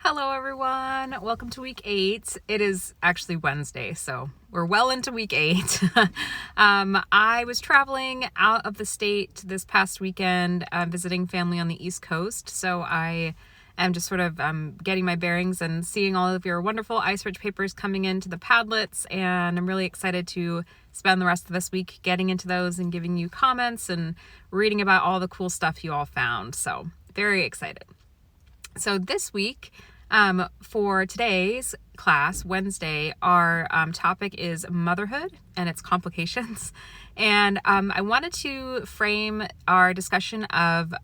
Hello everyone, welcome to week 8. It is actually Wednesday, so we're well into week 8. I was traveling out of the state this past weekend, visiting family on the East Coast, so I am just sort of getting my bearings and seeing all of your wonderful iSearch papers coming into the Padlets, and I'm really excited to spend the rest of this week getting into those and giving you comments and reading about all the cool stuff you all found, so very excited. So this week, for today's class, Wednesday, our topic is motherhood and its complications. And I wanted to frame our discussion of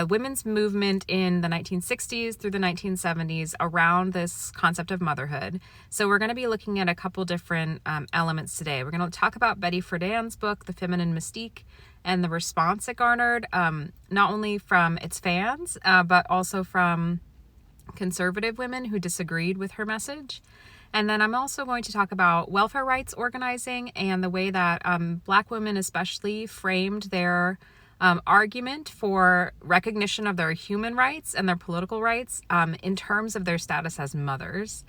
women's movement in the 1960s through the 1970s around this concept of motherhood. So we're going to be looking at a couple different elements today. We're going to talk about Betty Friedan's book, The Feminine Mystique, and the response it garnered, not only from its fans, but also from conservative women who disagreed with her message. And then I'm also going to talk about welfare rights organizing and the way that Black women especially framed their argument for recognition of their human rights and their political rights in terms of their status as mothers.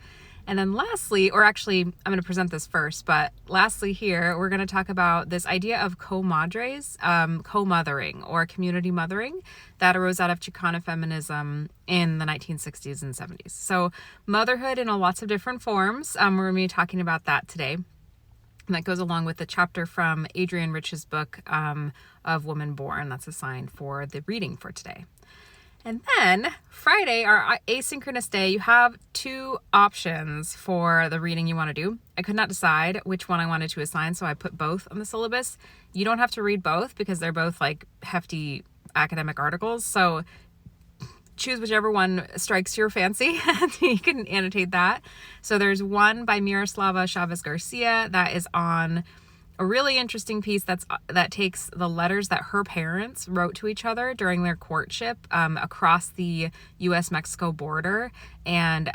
And then lastly, or actually, I'm going to present this first, but lastly here, we're going to talk about this idea of comadres, co-mothering or community mothering that arose out of Chicana feminism in the 1960s and 70s. So motherhood in lots of different forms. We're going to be talking about that today. And that goes along with the chapter from Adrienne Rich's book of Woman Born. That's assigned for the reading for today. And then Friday, our asynchronous day, you have two options for the reading you want to do. I could not decide which one I wanted to assign, so I put both on the syllabus. You don't have to read both because they're both like hefty academic articles. So choose whichever one strikes your fancy. You can annotate that. So there's one by Miroslava Chavez Garcia that is on a really interesting piece that takes the letters that her parents wrote to each other during their courtship across the U.S.-Mexico border and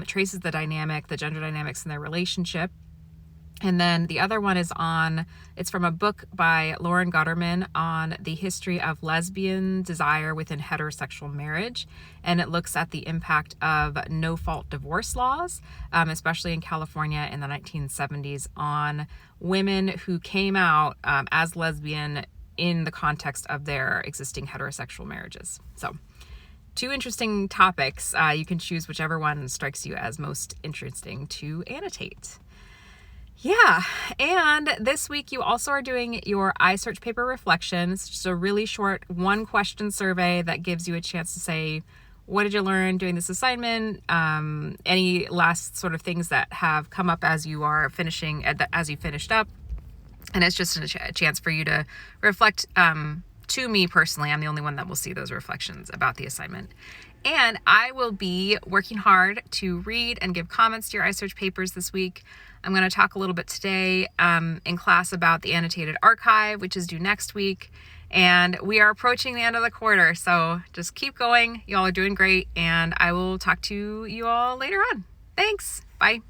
traces the gender dynamics in their relationship. And then the other one it's from a book by Lauren Gutterman on the history of lesbian desire within heterosexual marriage. And it looks at the impact of no-fault divorce laws, especially in California in the 1970s, on women who came out as lesbian in the context of their existing heterosexual marriages. So, two interesting topics. You can choose whichever one strikes you as most interesting to annotate. Yeah, and this week you also are doing your iSearch paper reflection. It's just a really short one-question survey that gives you a chance to say, what did you learn doing this assignment? Any last sort of things that have come up as you are as you finished up. And it's just a chance for you to reflect. To me personally, I'm the only one that will see those reflections about the assignment. And I will be working hard to read and give comments to your iSearch papers this week. I'm going to talk a little bit today in class about the annotated archive, which is due next week. And we are approaching the end of the quarter, so just keep going. You all are doing great, and I will talk to you all later on. Thanks. Bye.